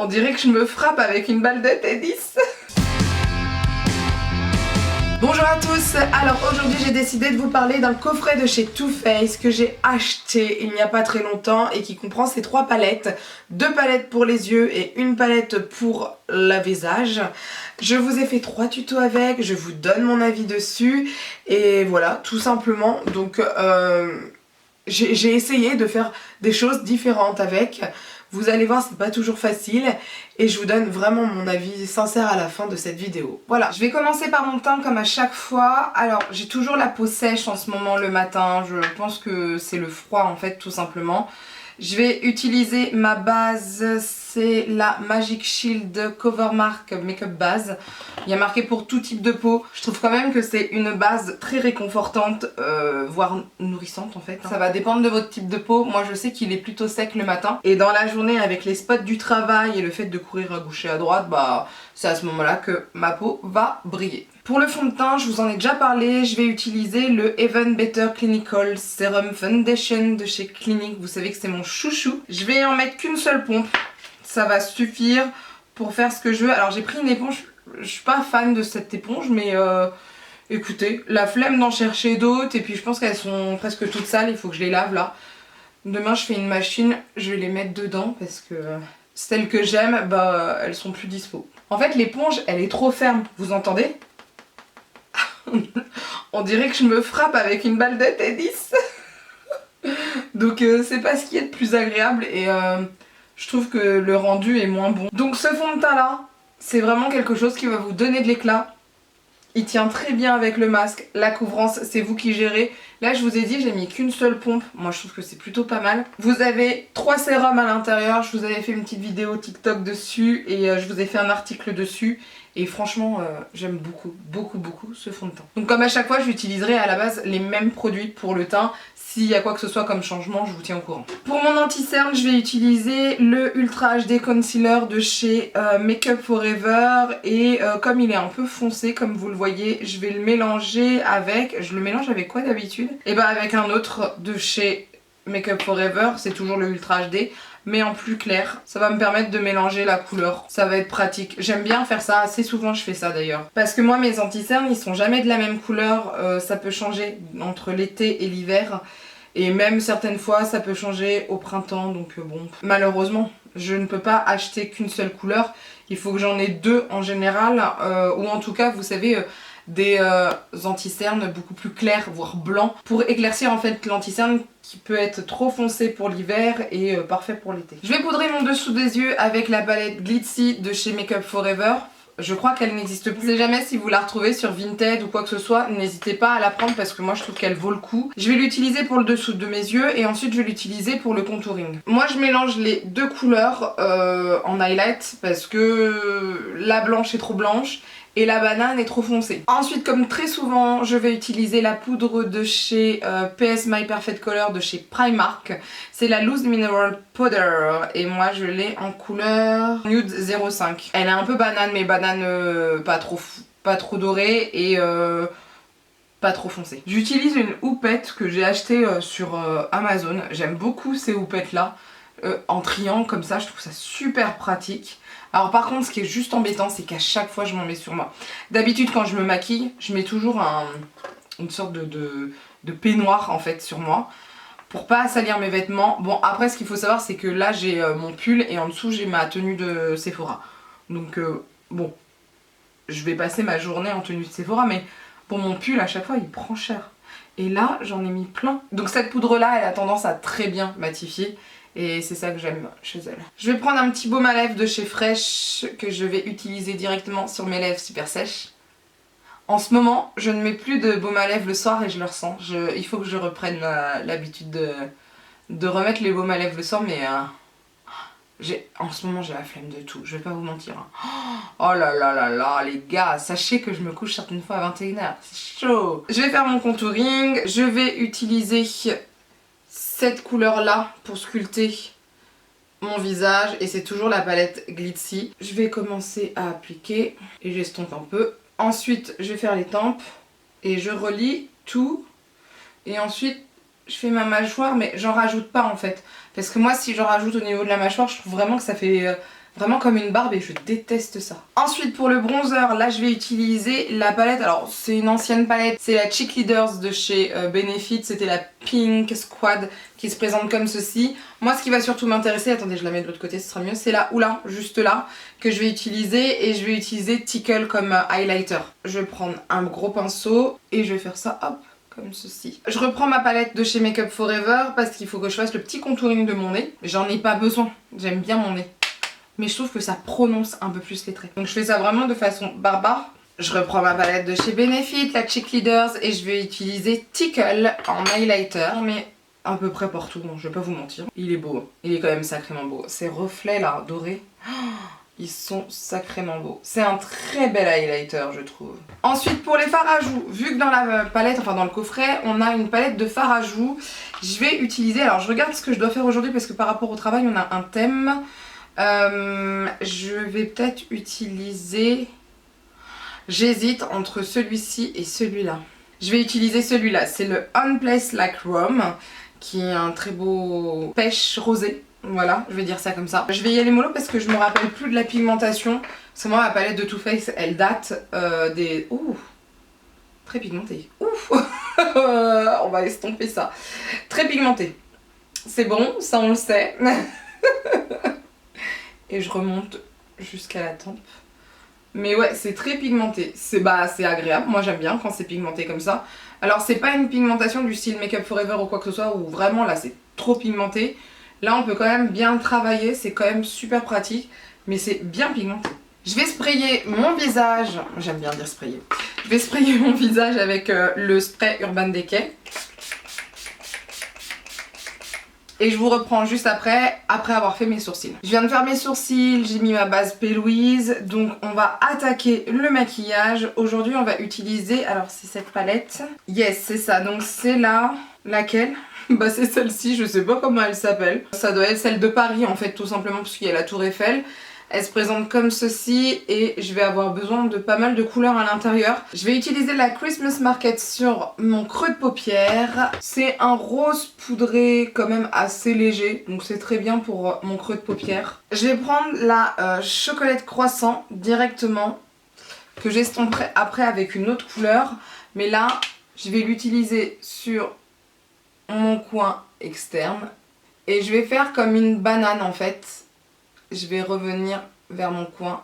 On dirait que je me frappe avec une balle de tennis. Bonjour à tous, alors aujourd'hui j'ai décidé de vous parler d'un coffret de chez Too Faced que j'ai acheté il n'y a pas très longtemps et qui comprend ces 3 palettes. 2 palettes pour les yeux et une palette pour le visage. Je vous ai fait 3 tutos avec, je vous donne mon avis dessus et voilà, tout simplement. Donc j'ai essayé de faire des choses différentes avec. Vous allez voir, c'est pas toujours facile et je vous donne vraiment mon avis sincère à la fin de cette vidéo. Voilà, je vais commencer par mon teint comme à chaque fois. Alors, j'ai toujours la peau sèche en ce moment le matin. Je pense que c'est le froid en fait, tout simplement. Je vais utiliser ma base, c'est la Magic Shield Cover Mark Makeup Base. Il y a marqué pour tout type de peau. Je trouve quand même que c'est une base très réconfortante, voire nourrissante en fait. Ça va dépendre de votre type de peau. Moi je sais qu'il est plutôt sec le matin. Et dans la journée avec les spots du travail et le fait de courir à gauche et à droite, bah c'est à ce moment-là que ma peau va briller. Pour le fond de teint, je vous en ai déjà parlé, je vais utiliser le Even Better Clinical Serum Foundation de chez Clinique. Vous savez que c'est mon chouchou. Je vais en mettre qu'une seule pompe, ça va suffire pour faire ce que je veux. Alors j'ai pris une éponge, je suis pas fan de cette éponge, mais écoutez, la flemme d'en chercher d'autres, et puis je pense qu'elles sont presque toutes sales, il faut que je les lave là. Demain je fais une machine, je vais les mettre dedans parce que celles que j'aime, bah elles sont plus dispo. En fait l'éponge elle est trop ferme, vous entendez? On dirait que je me frappe avec une balle de tennis. Donc c'est pas ce qui est le plus agréable et je trouve que le rendu est moins bon. Donc ce fond de teint là, c'est vraiment quelque chose qui va vous donner de l'éclat. Il tient très bien avec le masque, la couvrance c'est vous qui gérez. Là je vous ai dit j'ai mis qu'une seule pompe, moi je trouve que c'est plutôt pas mal. Vous avez 3 sérums à l'intérieur, je vous avais fait une petite vidéo TikTok dessus et je vous ai fait un article dessus. Et franchement j'aime beaucoup ce fond de teint. Donc comme à chaque fois j'utiliserai à la base les mêmes produits pour le teint. S'il y a quoi que ce soit comme changement, je vous tiens au courant. Pour mon anti-cerne, je vais utiliser le Ultra HD Concealer de chez Makeup Forever. Et comme il est un peu foncé, comme vous le voyez, je vais le mélanger avec... Je le mélange avec quoi d'habitude? Et bah avec un autre de chez Makeup Forever, c'est toujours le Ultra HD. Mais en plus clair, ça va me permettre de mélanger la couleur, ça va être pratique. J'aime bien faire ça, assez souvent je fais ça d'ailleurs. Parce que moi mes anti-cernes ils sont jamais de la même couleur, ça peut changer entre l'été et l'hiver. Et même certaines fois ça peut changer au printemps, donc bon. Malheureusement, je ne peux pas acheter qu'une seule couleur, il faut que j'en ai 2 en général, ou en tout cas vous savez... des anti-cernes beaucoup plus clairs, voire blancs, pour éclaircir en fait l'anti-cerne qui peut être trop foncé pour l'hiver et parfait pour l'été. Je vais poudrer mon dessous des yeux avec la palette Glitzy de chez Makeup Forever. Je crois qu'elle n'existe plus. Je sais jamais si vous la retrouvez sur Vinted ou quoi que ce soit, n'hésitez pas à la prendre parce que moi je trouve qu'elle vaut le coup. Je vais l'utiliser pour le dessous de mes yeux et ensuite je vais l'utiliser pour le contouring. Moi je mélange les 2 couleurs en highlight parce que la blanche est trop blanche et la banane est trop foncée. Ensuite, comme très souvent, je vais utiliser la poudre de chez PS My Perfect Color de chez Primark. C'est la Loose Mineral Powder et moi je l'ai en couleur Nude 05. Elle est un peu banane mais banane pas trop dorée et pas trop foncée. J'utilise une houppette que j'ai achetée sur Amazon. J'aime beaucoup ces houpettes là. En triangle comme ça, je trouve ça super pratique. Alors par contre ce qui est juste embêtant c'est qu'à chaque fois je m'en mets sur moi. D'habitude quand je me maquille je mets toujours une sorte de peignoir en fait sur moi pour pas salir mes vêtements. Bon après ce qu'il faut savoir c'est que là j'ai mon pull et en dessous j'ai ma tenue de Sephora. Donc bon je vais passer ma journée en tenue de Sephora mais pour mon pull à chaque fois il prend cher. Et là j'en ai mis plein. Donc cette poudre là elle a tendance à très bien matifier. Et c'est ça que j'aime chez elle. Je vais prendre un petit baume à lèvres de chez Fresh que je vais utiliser directement sur mes lèvres super sèches. En ce moment, je ne mets plus de baume à lèvres le soir et je le ressens. Il faut que je reprenne l'habitude de remettre les baumes à lèvres le soir, mais en ce moment j'ai la flemme de tout, je vais pas vous mentir. Oh là là là là les gars, sachez que je me couche certaines fois à 21h, c'est chaud. Je vais faire mon contouring, je vais utiliser... cette couleur là pour sculpter mon visage et c'est toujours la palette Glitzy. Je vais commencer à appliquer et j'estompe un peu. Ensuite je vais faire les tempes et je relie tout et ensuite je fais ma mâchoire mais j'en rajoute pas en fait parce que moi si j'en rajoute au niveau de la mâchoire je trouve vraiment que ça fait Vraiment comme une barbe et je déteste ça. Ensuite pour le bronzer, là je vais utiliser la palette, alors c'est une ancienne palette, c'est la Cheek Leaders de chez Benefit, c'était la Pink Squad qui se présente comme ceci. Moi ce qui va surtout m'intéresser, attendez je la mets de l'autre côté ce sera mieux, c'est là ou là, juste là, que je vais utiliser et je vais utiliser Tickle comme highlighter. Je vais prendre un gros pinceau et je vais faire ça hop comme ceci. Je reprends ma palette de chez Make Up Forever parce qu'il faut que je fasse le petit contouring de mon nez. J'en ai pas besoin, j'aime bien mon nez. Mais je trouve que ça prononce un peu plus les traits. Donc je fais ça vraiment de façon barbare. Je reprends ma palette de chez Benefit, la Cheek Leaders, et je vais utiliser Tickle en highlighter. Mais à peu près partout, bon, je vais pas vous mentir. Il est beau, il est quand même sacrément beau. Ces reflets là, dorés, ils sont sacrément beaux. C'est un très bel highlighter je trouve. Ensuite pour les fards à joues, vu que dans la palette, enfin dans le coffret, on a une palette de fards à joues, je vais utiliser, alors je regarde ce que je dois faire aujourd'hui parce que par rapport au travail on a un thème. Je vais peut-être utiliser... J'hésite entre celui-ci et celui-là. Je vais utiliser celui-là, c'est le On Place Like Rum, qui est un très beau pêche rosé. Voilà, je vais dire ça comme ça. Je vais y aller mollo parce que je me rappelle plus de la pigmentation. Parce que moi, ma palette de Too Faced, elle date des... Ouh, très pigmentée. Ouf. On va estomper ça. Très pigmentée. C'est bon, ça on le sait. Et je remonte jusqu'à la tempe. Mais ouais, c'est très pigmenté. C'est agréable, moi j'aime bien quand c'est pigmenté comme ça. Alors c'est pas une pigmentation du style Make Up Forever ou quoi que ce soit, où vraiment là c'est trop pigmenté. Là on peut quand même bien travailler, c'est quand même super pratique, mais c'est bien pigmenté. Je vais sprayer mon visage, j'aime bien dire sprayer. Je vais sprayer mon visage avec le spray Urban Decay. Et je vous reprends juste après avoir fait mes sourcils. Je viens de faire mes sourcils, j'ai mis ma base P. Louise, donc on va attaquer le maquillage. Aujourd'hui on va utiliser, alors c'est cette palette. Yes, c'est ça, donc c'est là, laquelle? Bah c'est celle-ci, je sais pas comment elle s'appelle. Ça doit être celle de Paris en fait, tout simplement parce qu'il y a la Tour Eiffel. Elle se présente comme ceci et je vais avoir besoin de pas mal de couleurs à l'intérieur. Je vais utiliser la Christmas Market sur mon creux de paupière. C'est un rose poudré quand même assez léger, donc c'est très bien pour mon creux de paupière. Je vais prendre la chocolate croissant directement, que j'estomperai après avec une autre couleur. Mais là, je vais l'utiliser sur mon coin externe. Et je vais faire comme une banane en fait. Je vais revenir vers mon coin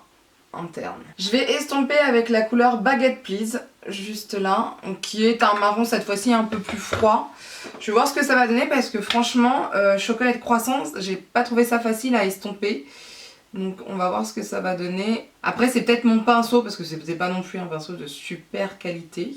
interne. Je vais estomper avec la couleur Baguette Please, juste là, qui est un marron cette fois-ci un peu plus froid. Je vais voir ce que ça va donner parce que franchement, chocolat croissant, j'ai pas trouvé ça facile à estomper. Donc on va voir ce que ça va donner. Après c'est peut-être mon pinceau parce que c'était pas non plus un pinceau de super qualité.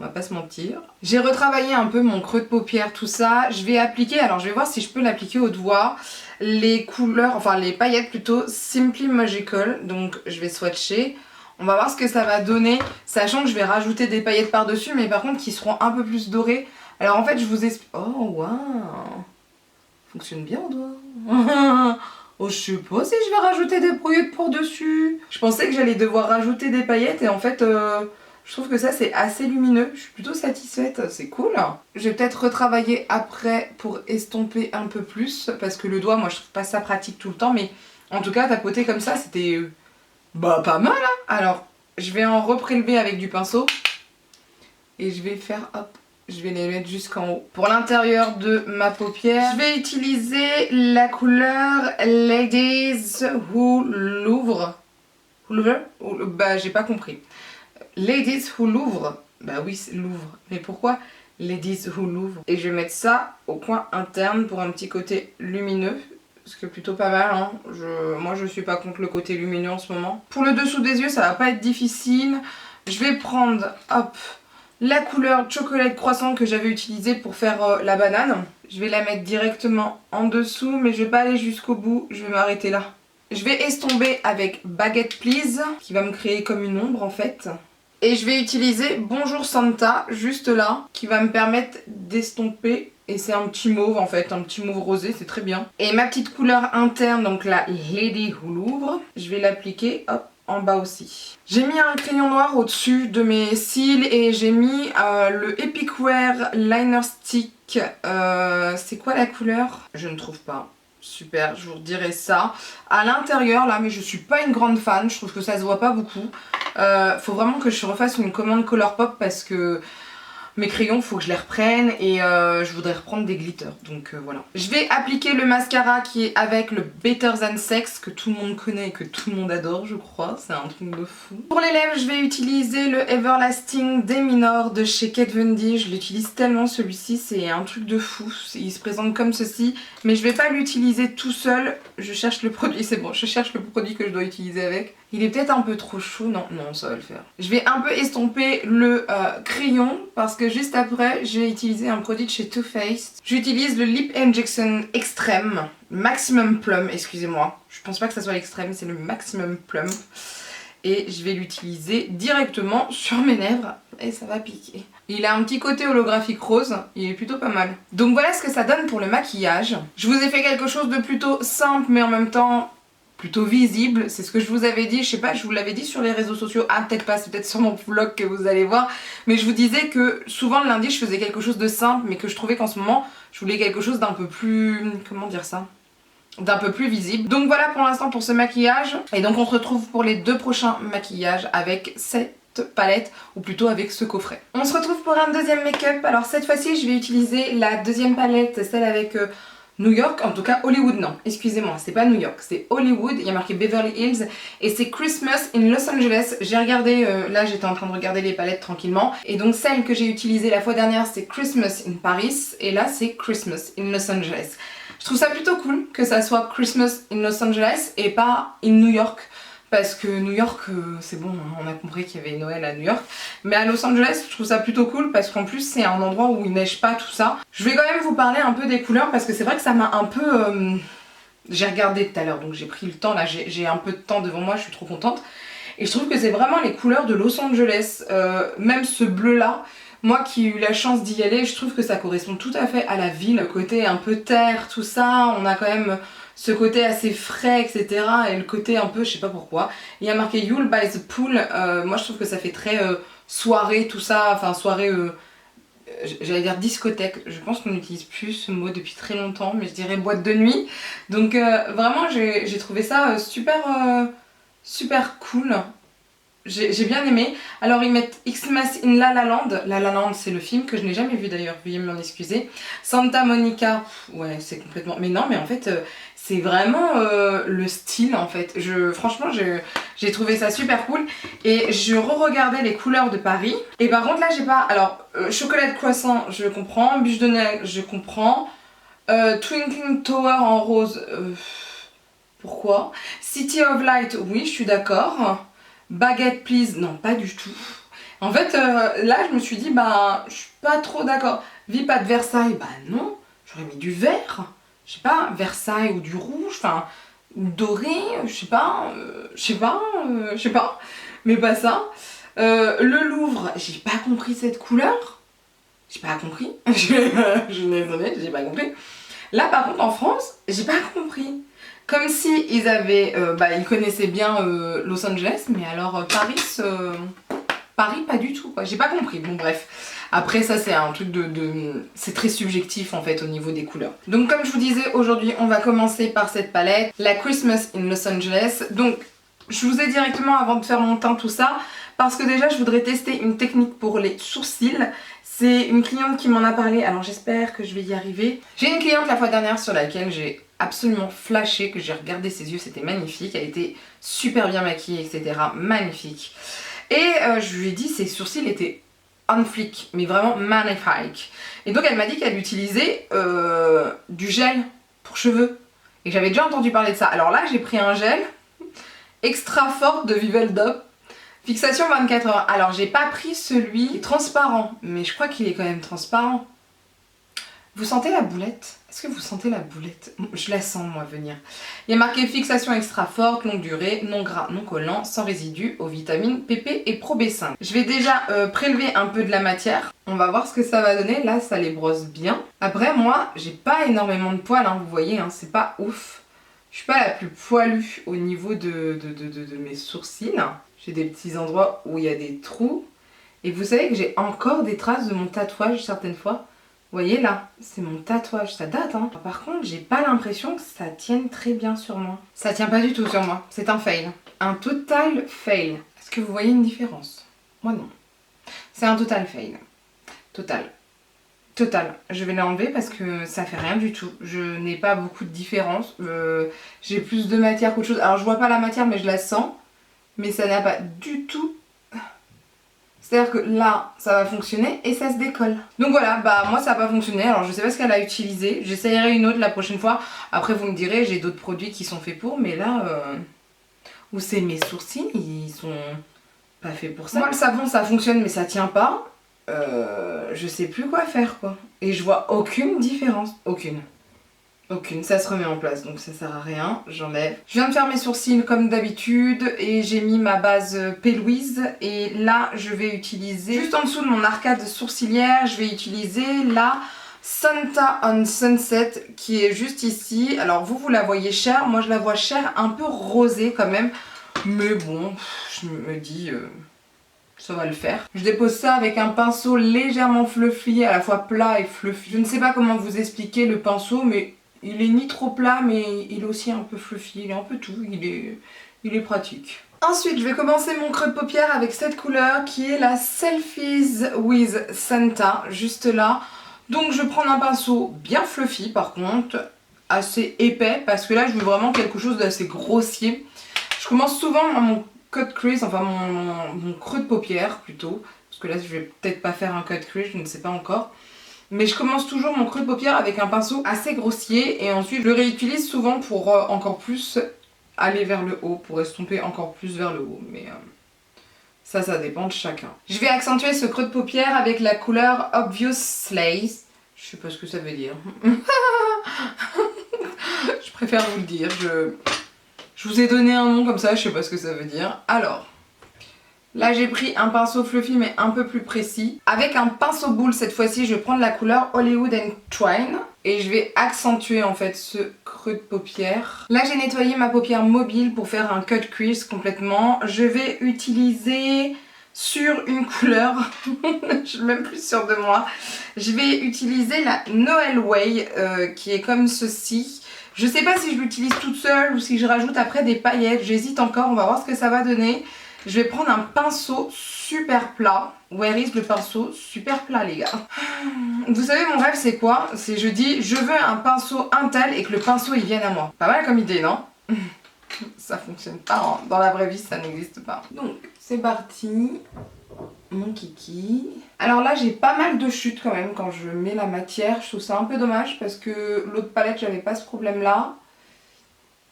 On va pas se mentir. J'ai retravaillé un peu mon creux de paupière, tout ça. Je vais appliquer, alors je vais voir si je peux l'appliquer au doigt. Les couleurs, enfin les paillettes plutôt, Simply Magical. Donc je vais swatcher. On va voir ce que ça va donner. Sachant que je vais rajouter des paillettes par-dessus, mais par contre qui seront un peu plus dorées. Alors en fait je vous explique... Oh waouh, fonctionne bien au doigt. Oh je sais pas si je vais rajouter des paillettes par-dessus. Je pensais que j'allais devoir rajouter des paillettes et en fait... Je trouve que ça c'est assez lumineux, je suis plutôt satisfaite, c'est cool. Je vais peut-être retravailler après pour estomper un peu plus, parce que le doigt, moi je trouve pas ça pratique tout le temps, mais en tout cas tapoter comme ça c'était pas mal hein. Alors je vais en reprélever avec du pinceau, et je vais faire hop, je vais les mettre jusqu'en haut. Pour l'intérieur de ma paupière, je vais utiliser la couleur Ladies Who Louvre. Bah j'ai pas compris. Ladies Who Louvre, bah oui c'est Louvre, mais pourquoi Ladies Who Louvre? Et je vais mettre ça au coin interne pour un petit côté lumineux, ce qui est plutôt pas mal hein. Moi je suis pas contre le côté lumineux en ce moment. Pour le dessous des yeux ça va pas être difficile. Je vais prendre hop la couleur chocolat croissant que j'avais utilisée pour faire la banane. Je vais la mettre directement en dessous, mais je vais pas aller jusqu'au bout, je vais m'arrêter là. Je vais estomper avec Baguette Please, qui va me créer comme une ombre en fait. Et je vais utiliser Bonjour Santa, juste là, qui va me permettre d'estomper. Et c'est un petit mauve en fait, un petit mauve rosé, c'est très bien. Et ma petite couleur interne, donc la Lady Who Louvre, je vais l'appliquer, hop, en bas aussi. J'ai mis un crayon noir au-dessus de mes cils et j'ai mis le Epic Wear Liner Stick. C'est quoi la couleur? Je ne trouve pas. Super, je vous redirai ça. À l'intérieur là, mais je suis pas une grande fan, je trouve que ça se voit pas beaucoup. Faut vraiment que je refasse une commande Colourpop parce que mes crayons, faut que je les reprenne et je voudrais reprendre des glitters, donc voilà. Je vais appliquer le mascara qui est avec le Better Than Sex que tout le monde connaît et que tout le monde adore, je crois. C'est un truc de fou. Pour les lèvres, je vais utiliser le Everlasting Day-Minor de chez Kat Von D. Je l'utilise tellement celui-ci, c'est un truc de fou. Il se présente comme ceci, mais je vais pas l'utiliser tout seul. Je cherche le produit, c'est bon, je cherche le produit que je dois utiliser avec. Il est peut-être un peu trop chaud, non, ça va le faire. Je vais un peu estomper le crayon parce que juste après, j'ai utilisé un produit de chez Too Faced. J'utilise le Lip Injection Extreme, Maximum Plum, excusez-moi. Je pense pas que ça soit l'extrême, c'est le Maximum Plum. Et je vais l'utiliser directement sur mes lèvres et ça va piquer. Il a un petit côté holographique rose, il est plutôt pas mal. Donc voilà ce que ça donne pour le maquillage. Je vous ai fait quelque chose de plutôt simple mais en même temps plutôt visible, c'est ce que je vous avais dit, je sais pas, je vous l'avais dit sur les réseaux sociaux, ah peut-être pas, c'est peut-être sur mon vlog que vous allez voir, mais je vous disais que souvent le lundi je faisais quelque chose de simple, mais que je trouvais qu'en ce moment je voulais quelque chose d'un peu plus, comment dire ça, d'un peu plus visible. Donc voilà pour l'instant pour ce maquillage, et donc on se retrouve pour les 2 prochains maquillages avec cette palette, ou plutôt avec ce coffret. On se retrouve pour un deuxième make-up, alors cette fois-ci je vais utiliser la deuxième palette, celle avec New York, en tout cas Hollywood, non, excusez-moi, c'est pas New York, c'est Hollywood, il y a marqué Beverly Hills et c'est Christmas in Los Angeles. J'ai regardé, là j'étais en train de regarder les palettes tranquillement, et donc celle que j'ai utilisée la fois dernière c'est Christmas in Paris et là c'est Christmas in Los Angeles. Je trouve ça plutôt cool que ça soit Christmas in Los Angeles et pas in New York. Parce que New York, c'est bon, on a compris qu'il y avait Noël à New York. Mais à Los Angeles, je trouve ça plutôt cool parce qu'en plus c'est un endroit où il neige pas, tout ça. Je vais quand même vous parler un peu des couleurs parce que c'est vrai que ça m'a un peu... J'ai regardé tout à l'heure, donc j'ai pris le temps, là j'ai un peu de temps devant moi, je suis trop contente. Et je trouve que c'est vraiment les couleurs de Los Angeles, même ce bleu là. Moi qui ai eu la chance d'y aller, je trouve que ça correspond tout à fait à la ville. Le côté un peu terre, tout ça, on a quand même ce côté assez frais, etc. Et le côté un peu, je sais pas pourquoi. Il y a marqué You'll by the Pool. Moi je trouve que ça fait très soirée, tout ça. Enfin soirée, j'allais dire discothèque. Je pense qu'on n'utilise plus ce mot depuis très longtemps, mais je dirais boîte de nuit. Donc vraiment j'ai trouvé ça super cool. J'ai bien aimé. Alors ils mettent Xmas in La La Land. La La Land c'est le film que je n'ai jamais vu d'ailleurs, veuillez m'en excuser. Santa Monica, ouais c'est complètement... Mais non mais en fait c'est vraiment le style en fait. Franchement j'ai trouvé ça super cool. Et je re-regardais les couleurs de Paris. Et par contre là j'ai pas... Alors chocolat de croissant je comprends, bûche de neige je comprends. Twinkling Tower en rose, pourquoi? City of Light, oui je suis d'accord. Baguette please, non pas du tout. En fait là je me suis dit bah je suis pas trop d'accord. Vipat de Versailles, bah non, j'aurais mis du vert, je sais pas, Versailles ou du rouge, enfin doré, je sais pas, mais pas ça. Le Louvre, j'ai pas compris cette couleur, j'ai pas compris, je suis désolée, j'ai pas compris. Là par contre en France, j'ai pas compris. Comme si ils avaient, ils connaissaient bien Los Angeles, mais alors Paris pas du tout quoi, j'ai pas compris, bon bref. Après ça c'est un truc c'est très subjectif en fait au niveau des couleurs. Donc comme je vous disais, aujourd'hui on va commencer par cette palette, la Christmas in Los Angeles. Donc je vous ai directement avant de faire mon teint tout ça, parce que déjà je voudrais tester une technique pour les sourcils. C'est une cliente qui m'en a parlé, alors j'espère que je vais y arriver. J'ai une cliente la fois dernière sur laquelle j'ai absolument flashé, que j'ai regardé ses yeux, c'était magnifique, elle était super bien maquillée, etc. Magnifique. Et je lui ai dit ses sourcils étaient on flic, mais vraiment magnifique. Et donc elle m'a dit qu'elle utilisait du gel pour cheveux. Et j'avais déjà entendu parler de ça. Alors là j'ai pris un gel extra fort de Viveldop. Fixation 24 heures. Alors j'ai pas pris celui transparent, mais je crois qu'il est quand même transparent. Vous sentez la boulette? Est-ce que vous sentez la boulette? Je la sens moi venir. Il y a marqué fixation extra forte, longue durée, non gras, non collant, sans résidus, aux vitamines PP et Pro B5. Je vais déjà prélever un peu de la matière. On va voir ce que ça va donner. Là ça les brosse bien. Après moi j'ai pas énormément de poils, hein, vous voyez, hein, c'est pas ouf. Je suis pas la plus poilue au niveau de mes sourcils. J'ai des petits endroits où il y a des trous. Et vous savez que j'ai encore des traces de mon tatouage certaines fois. voyez là, c'est mon tatouage, ça date hein. Par contre, j'ai pas l'impression que ça tienne très bien sur moi. Ça tient pas du tout sur moi, c'est un fail. Un total fail. Est-ce que vous voyez une différence? Moi non. C'est un total fail. Total. Total. Je vais l'enlever parce que ça fait rien du tout. Je n'ai pas beaucoup de différence. J'ai plus de matière qu'autre chose. Alors je vois pas la matière mais je la sens. Mais ça n'a pas du tout... C'est-à-dire que là, ça va fonctionner et ça se décolle. Donc voilà, bah moi ça n'a pas fonctionné. Alors je sais pas ce qu'elle a utilisé. J'essayerai une autre la prochaine fois. Après vous me direz, j'ai d'autres produits qui sont faits pour. Mais là, où c'est mes sourcils, ils sont pas faits pour ça. Moi le savon ça fonctionne mais ça tient pas. Je sais plus quoi faire quoi. Et je vois aucune différence. Aucune. Aucune. Ça se remet en place donc ça sert à rien. J'enlève. Je viens de faire mes sourcils comme d'habitude et j'ai mis ma base P. Louise. Et là je vais utiliser, juste en dessous de mon arcade sourcilière, je vais utiliser la Santa on Sunset qui est juste ici. Alors vous la voyez chère. Moi je la vois chère, un peu rosée quand même. Mais bon, je me dis... ça va le faire. Je dépose ça avec un pinceau légèrement fluffy, à la fois plat et fluffy. Je ne sais pas comment vous expliquer le pinceau, mais il est ni trop plat, mais il est aussi un peu fluffy. Il est un peu tout, il est pratique. Ensuite, je vais commencer mon creux de paupière avec cette couleur qui est la Selfies with Santa, juste là. Donc je vais prendre un pinceau bien fluffy par contre, assez épais, parce que là je veux vraiment quelque chose d'assez grossier. Je commence souvent à mon cut crease, enfin mon creux de paupière plutôt, parce que là je vais peut-être pas faire un cut crease, je ne sais pas encore. Mais je commence toujours mon creux de paupière avec un pinceau assez grossier et ensuite je le réutilise souvent pour encore plus aller vers le haut, pour estomper encore plus vers le haut. Mais ça dépend de chacun. Je vais accentuer ce creux de paupière avec la couleur Obvious Slays. Je sais pas ce que ça veut dire. Je préfère vous le dire, je vous ai donné un nom comme ça, je sais pas ce que ça veut dire. Alors, là j'ai pris un pinceau fluffy mais un peu plus précis. Avec un pinceau boule cette fois-ci, je vais prendre la couleur Hollywood and Twine. Et je vais accentuer en fait ce creux de paupière. Là j'ai nettoyé ma paupière mobile pour faire un cut crease complètement. Je vais utiliser sur une couleur, je suis même plus sûre de moi. Je vais utiliser la Noël Way qui est comme ceci. Je sais pas si je l'utilise toute seule ou si je rajoute après des paillettes, j'hésite encore, on va voir ce que ça va donner. Je vais prendre un pinceau super plat. Where is le pinceau super plat les gars? Vous savez mon rêve c'est quoi? C'est je dis je veux un pinceau intel et que le pinceau il vienne à moi. Pas mal comme idée non? Ça fonctionne pas, hein. Dans la vraie vie ça n'existe pas. Donc c'est parti. Mon kiki. Alors là j'ai pas mal de chutes quand même quand je mets la matière. Je trouve ça un peu dommage parce que l'autre palette j'avais pas ce problème là.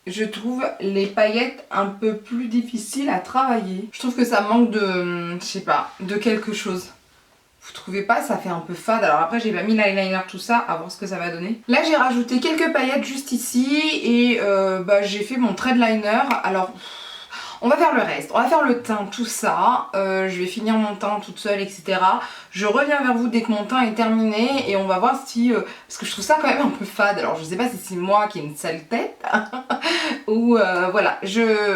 Je trouve les paillettes un peu plus difficiles à travailler. Je trouve que ça manque de, je sais pas, de quelque chose. Vous trouvez pas? Ça fait un peu fade. Alors après j'ai pas mis l'eyeliner tout ça, à voir ce que ça va donner. Là j'ai rajouté quelques paillettes juste ici et j'ai fait mon thread liner. Alors on va faire le reste, on va faire le teint, tout ça. Je vais finir mon teint toute seule, etc. Je reviens vers vous dès que mon teint est terminé et on va voir si... parce que je trouve ça quand même un peu fade. Alors je sais pas si c'est moi qui ai une sale tête ou voilà,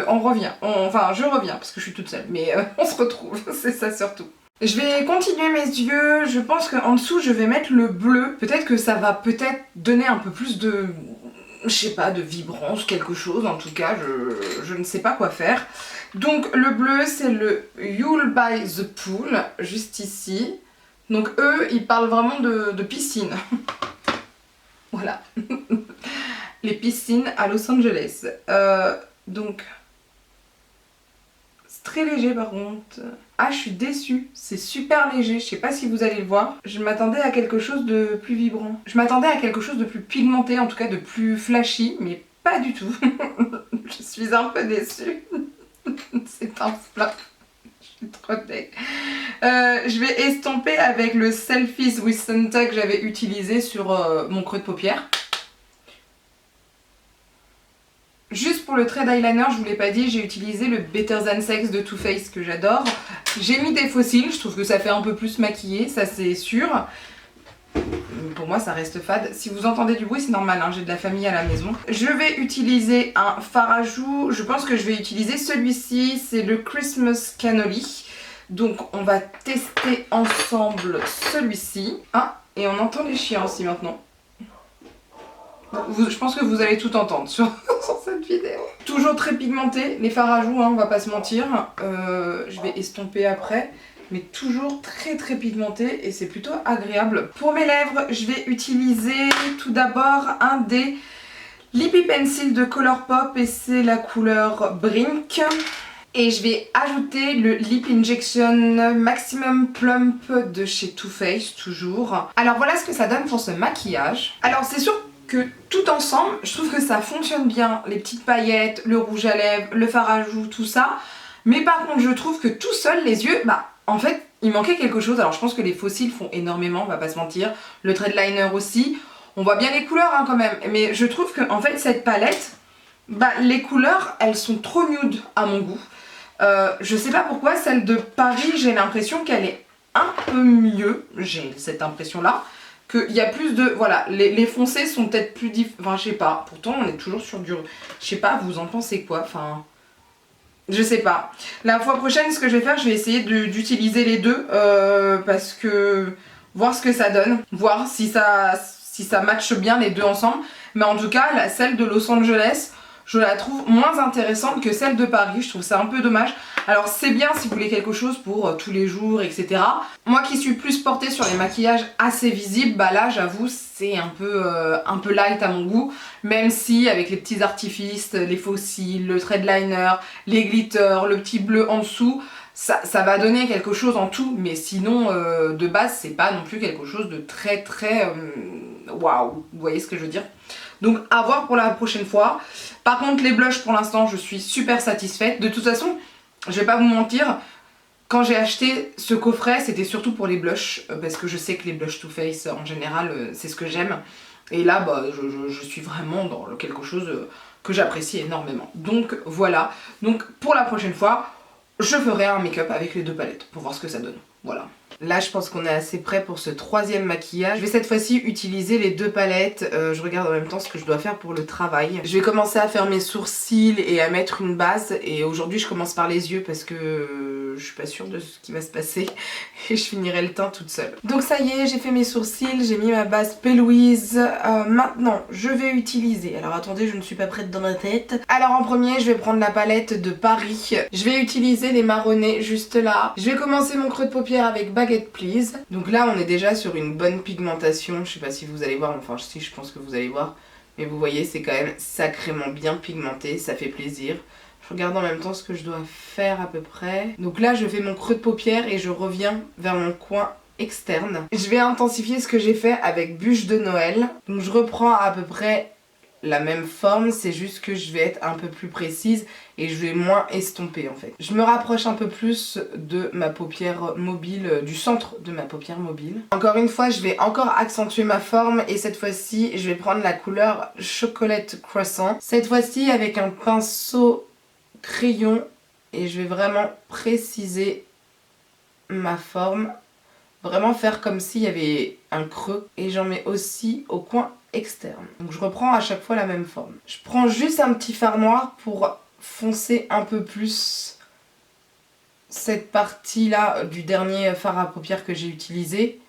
on revient. Enfin je reviens parce que je suis toute seule, mais on se retrouve, c'est ça surtout. Je vais continuer mes yeux, je pense qu'en dessous je vais mettre le bleu. Peut-être que ça va donner un peu plus de... je sais pas, de vibrance, quelque chose, en tout cas, je ne sais pas quoi faire. Donc le bleu c'est le You'll by the Pool, juste ici. Donc eux, ils parlent vraiment de piscine. Voilà. Les piscines à Los Angeles. Donc, c'est très léger par contre. Ah, je suis déçue, c'est super léger, je sais pas si vous allez le voir. Je m'attendais à quelque chose de plus vibrant. Je m'attendais à quelque chose de plus pigmenté, en tout cas de plus flashy, mais pas du tout. Je suis un peu déçue. C'est un flop. Je suis trop deg. Je vais estomper avec le Selfies with Santa que j'avais utilisé sur mon creux de paupière. Juste pour le trait d'eyeliner, je vous l'ai pas dit, j'ai utilisé le Better Than Sex de Too Faced que j'adore. J'ai mis des fossiles, je trouve que ça fait un peu plus maquillé, ça c'est sûr. Pour moi ça reste fade. Si vous entendez du bruit c'est normal, hein, j'ai de la famille à la maison. Je vais utiliser un fard à joues, je pense que je vais utiliser celui-ci, c'est le Christmas Cannoli. Donc on va tester ensemble celui-ci. Ah, Et on entend les chiens aussi maintenant. Je pense que vous allez tout entendre sur, sur cette vidéo. Toujours très pigmenté, les fards à joues, hein, on va pas se mentir. Je vais estomper après. Mais toujours très très pigmenté et c'est plutôt agréable. Pour mes lèvres, je vais utiliser tout d'abord un des Lippy Pencil de Colourpop et c'est la couleur Brink. Et je vais ajouter le Lip Injection Maximum Plump de chez Too Faced, toujours. Alors voilà ce que ça donne pour ce maquillage. Alors c'est sûr que tout ensemble, je trouve que ça fonctionne bien. Les petites paillettes, le rouge à lèvres, le fard à joues, tout ça. Mais par contre, je trouve que tout seul, les yeux, bah en fait, il manquait quelque chose. Alors je pense que les faux cils font énormément, on va pas se mentir. Le thread liner aussi. On voit bien les couleurs hein, quand même. Mais je trouve que en fait, cette palette, bah les couleurs, elles sont trop nude à mon goût. Je sais pas pourquoi, celle de Paris, j'ai l'impression qu'elle est un peu mieux, j'ai cette impression-là, qu'il y a plus de... Voilà, les foncés sont peut-être plus enfin, je sais pas, pourtant on est toujours sur du... Je sais pas, vous en pensez quoi? Enfin... Je sais pas. La fois prochaine, ce que je vais faire, je vais essayer d'utiliser les deux, parce que... Voir ce que ça donne, voir si ça matche bien les deux ensemble. Mais en tout cas, celle de Los Angeles... Je la trouve moins intéressante que celle de Paris, je trouve ça un peu dommage. Alors c'est bien si vous voulez quelque chose pour tous les jours, etc. Moi qui suis plus portée sur les maquillages assez visibles, bah là j'avoue c'est un peu light à mon goût. Même si avec les petits artifices, les faux cils, le thread liner, les glitters, le petit bleu en dessous, ça va donner quelque chose en tout. Mais sinon de base c'est pas non plus quelque chose de très waouh, vous voyez ce que je veux dire? Donc à voir pour la prochaine fois. Par contre les blushs pour l'instant je suis super satisfaite. De toute façon je vais pas vous mentir, quand j'ai acheté ce coffret c'était surtout pour les blushs. Parce que je sais que les blushs Too Faced en général c'est ce que j'aime. Et là bah, je suis vraiment dans quelque chose que j'apprécie énormément. Donc voilà, donc pour la prochaine fois je ferai un make-up avec les deux palettes pour voir ce que ça donne. Voilà. Là je pense qu'on est assez prêt pour ce troisième maquillage. Je vais cette fois-ci utiliser les deux palettes. Je regarde en même temps ce que je dois faire pour le travail. Je vais commencer à faire mes sourcils et à mettre une base. Et aujourd'hui je commence par les yeux parce que je suis pas sûre de ce qui va se passer. Et je finirai le teint toute seule. Donc ça y est, j'ai fait mes sourcils, j'ai mis ma base P. Louise. Maintenant je vais utiliser... Alors attendez, je ne suis pas prête dans ma tête. Alors en premier je vais prendre la palette de Paris. Je vais utiliser les marronnés juste là. Je vais commencer mon creux de paupière avec Baguette Please. Donc là on est déjà sur une bonne pigmentation. Je sais pas si vous allez voir, enfin si je pense que vous allez voir. Mais vous voyez c'est quand même sacrément bien pigmenté, ça fait plaisir. Je regarde en même temps ce que je dois faire à peu près. Donc là je fais mon creux de paupière et je reviens vers mon coin externe. Je vais intensifier ce que j'ai fait avec Bûche de Noël. Donc je reprends à peu près la même forme, c'est juste que je vais être un peu plus précise et je vais moins estomper en fait. Je me rapproche un peu plus de ma paupière mobile, du centre de ma paupière mobile. Encore une fois, je vais encore accentuer ma forme et cette fois-ci, je vais prendre la couleur Chocolate Croissant. Cette fois-ci avec un pinceau crayon et je vais vraiment préciser ma forme. Vraiment faire comme s'il y avait un creux et j'en mets aussi au coin externe. Donc je reprends à chaque fois la même forme. Je prends juste un petit fard noir pour foncer un peu plus cette partie là du dernier fard à paupières que j'ai utilisé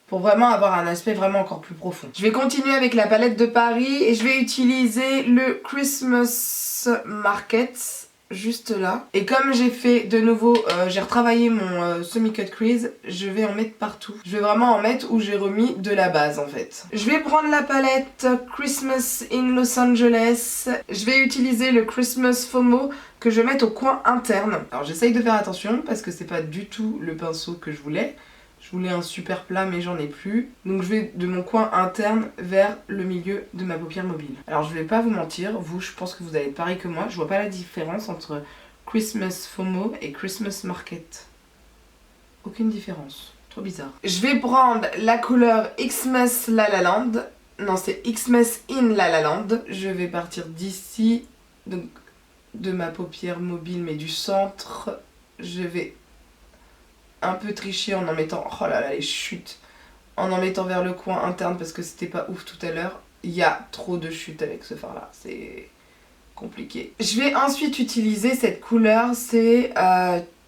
pour vraiment avoir un aspect vraiment encore plus profond. Je vais continuer avec la palette de Paris et je vais utiliser le Christmas Market juste là. Et comme j'ai fait de nouveau, j'ai retravaillé mon semi-cut crease, je vais en mettre partout. Je vais vraiment en mettre où j'ai remis de la base en fait. Je vais prendre la palette Christmas in Los Angeles. Je vais utiliser le Christmas FOMO que je vais mettre au coin interne. Alors j'essaye de faire attention parce que c'est pas du tout le pinceau que je voulais. Je voulais un super plat mais j'en ai plus. Donc je vais de mon coin interne vers le milieu de ma paupière mobile. Alors je vais pas vous mentir, vous je pense que vous allez être pareil que moi. Je vois pas la différence entre Christmas FOMO et Christmas Market. Aucune différence. Trop bizarre. Je vais prendre la couleur Xmas La La Land. Non c'est Xmas in La La Land. Je vais partir d'ici. Donc de ma paupière mobile mais du centre. Je vais un peu tricher en mettant, oh là là les chutes, en mettant vers le coin interne parce que c'était pas ouf tout à l'heure. Il y a trop de chutes avec ce fard là, c'est compliqué. Je vais ensuite utiliser cette couleur, c'est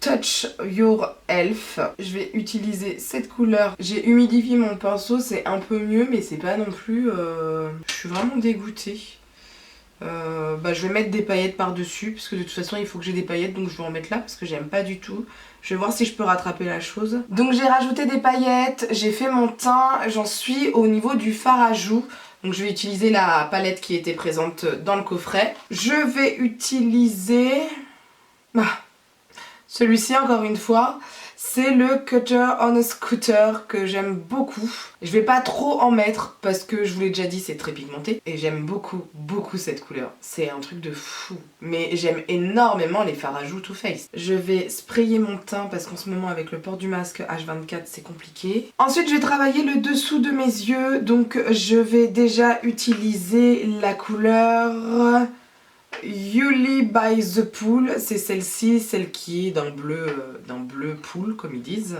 Touch Your Elf. Je vais utiliser cette couleur. J'ai humidifié mon pinceau, c'est un peu mieux, mais c'est pas non plus... Je suis vraiment dégoûtée. Je vais mettre des paillettes par dessus parce que de toute façon il faut que j'ai des paillettes, donc je vais en mettre là parce que j'aime pas du tout. Je vais voir si je peux rattraper la chose. Donc j'ai rajouté des paillettes, j'ai fait mon teint, j'en suis au niveau du fard à joues. Donc je vais utiliser la palette qui était présente dans le coffret. Je vais utiliser celui-ci encore une fois. C'est le Cutter on a Scooter que j'aime beaucoup. Je vais pas trop en mettre parce que je vous l'ai déjà dit, c'est très pigmenté. Et j'aime beaucoup cette couleur. C'est un truc de fou. Mais j'aime énormément les fards à joues Too Faced. Je vais sprayer mon teint parce qu'en ce moment avec le port du masque H24 c'est compliqué. Ensuite je vais travailler le dessous de mes yeux. Donc je vais déjà utiliser la couleur... Yuli by the Pool, c'est celle-ci, celle qui est d'un bleu pool comme ils disent,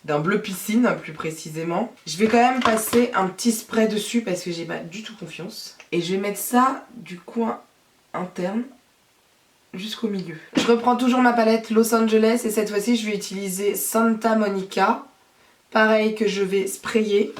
d'un bleu piscine plus précisément. Je vais quand même passer un petit spray dessus parce que j'ai pas du tout confiance. Et je vais mettre ça du coin interne jusqu'au milieu. Je reprends toujours ma palette Los Angeles et cette fois-ci je vais utiliser Santa Monica. Pareil que je vais sprayer.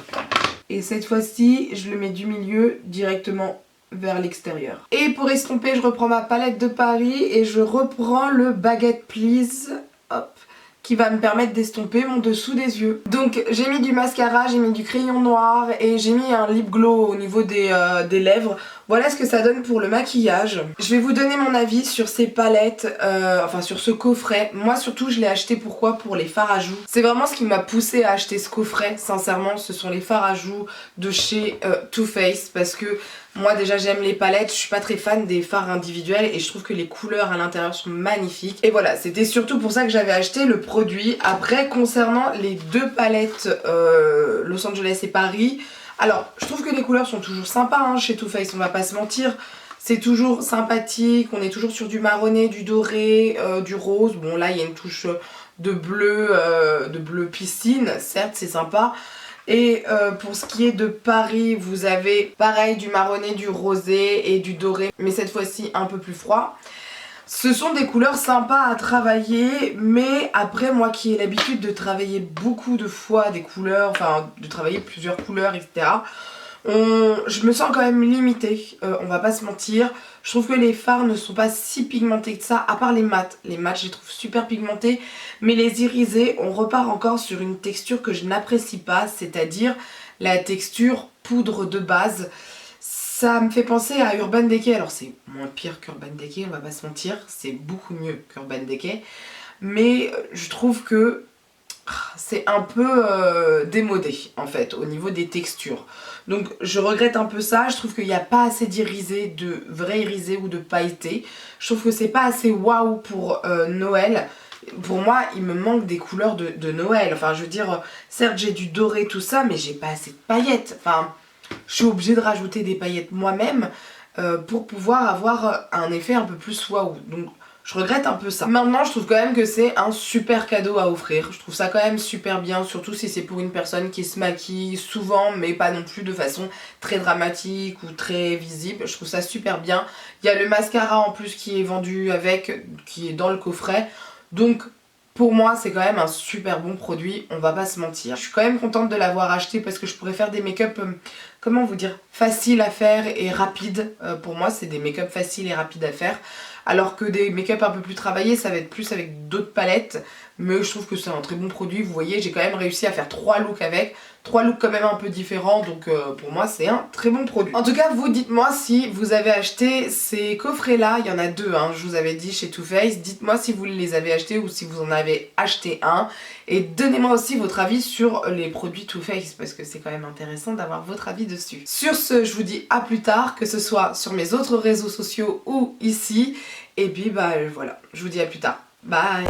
Et cette fois-ci je le mets du milieu directement vers l'extérieur. Et pour estomper, je reprends ma palette de Paris et je reprends le Baguette Please, hop, qui va me permettre d'estomper mon dessous des yeux. Donc j'ai mis du mascara, j'ai mis du crayon noir et j'ai mis un lip glow au niveau des lèvres. Voilà ce que ça donne pour le maquillage. Je vais vous donner mon avis sur ces palettes, enfin sur ce coffret. Moi surtout je l'ai acheté pourquoi? Pour les fards à joues. C'est vraiment ce qui m'a poussé à acheter ce coffret, sincèrement. Ce sont les fards à joues de chez Too Faced parce que moi déjà j'aime les palettes, je suis pas très fan des fards individuels et je trouve que les couleurs à l'intérieur sont magnifiques. Et voilà, c'était surtout pour ça que j'avais acheté le produit. Après concernant les deux palettes Los Angeles et Paris, alors je trouve que les couleurs sont toujours sympas hein, chez Too Faced, on va pas se mentir. C'est toujours sympathique, on est toujours sur du marronné, du doré, du rose. Bon là il y a une touche de bleu piscine, certes c'est sympa. Et pour ce qui est de Paris, vous avez pareil du marronné, du rosé et du doré, mais cette fois-ci un peu plus froid. Ce sont des couleurs sympas à travailler, mais après moi qui ai l'habitude de travailler beaucoup de fois des couleurs, enfin de travailler plusieurs couleurs, etc. Je me sens quand même limitée, on va pas se mentir. Je trouve que les fards ne sont pas si pigmentés que ça, à part les mats. Les mats je les trouve super pigmentés, mais les irisés, on repart encore sur une texture que je n'apprécie pas, c'est-à-dire la texture poudre de base. Ça me fait penser à Urban Decay, alors c'est moins pire qu'Urban Decay, on va pas se mentir, c'est beaucoup mieux qu'Urban Decay, mais je trouve que c'est un peu démodé en fait au niveau des textures. Donc je regrette un peu ça, je trouve qu'il n'y a pas assez d'irisé, de vrai irisé ou de pailleté. Je trouve que c'est pas assez waouh pour Noël. Pour moi il me manque des couleurs de Noël. Enfin je veux dire, certes j'ai du doré tout ça mais j'ai pas assez de paillettes. Enfin je suis obligée de rajouter des paillettes moi-même pour pouvoir avoir un effet un peu plus waouh. Donc je regrette un peu ça. Maintenant je trouve quand même que c'est un super cadeau à offrir. Je trouve ça quand même super bien, surtout si c'est pour une personne qui se maquille souvent mais pas non plus de façon très dramatique ou très visible. Je trouve ça super bien. Il y a le mascara en plus qui est vendu avec, qui est dans le coffret. Donc pour moi c'est quand même un super bon produit, on va pas se mentir. Je suis quand même contente de l'avoir acheté parce que je pourrais faire des make-up, comment vous dire, faciles à faire et rapides. Pour moi c'est des make-up faciles et rapides à faire. Alors que des make-up un peu plus travaillés, ça va être plus avec d'autres palettes. Mais je trouve que c'est un très bon produit. Vous voyez, j'ai quand même réussi à faire 3 looks avec. 3 looks quand même un peu différents. Donc pour moi, c'est un très bon produit. En tout cas, vous dites-moi si vous avez acheté ces coffrets-là. Il y en a 2, hein, je vous avais dit, chez Too Faced. Dites-moi si vous les avez achetés ou si vous en avez acheté un. Et donnez-moi aussi votre avis sur les produits Too Faced. Parce que c'est quand même intéressant d'avoir votre avis dessus. Sur ce, je vous dis à plus tard. Que ce soit sur mes autres réseaux sociaux ou ici. Et puis bah voilà, je vous dis à plus tard. Bye.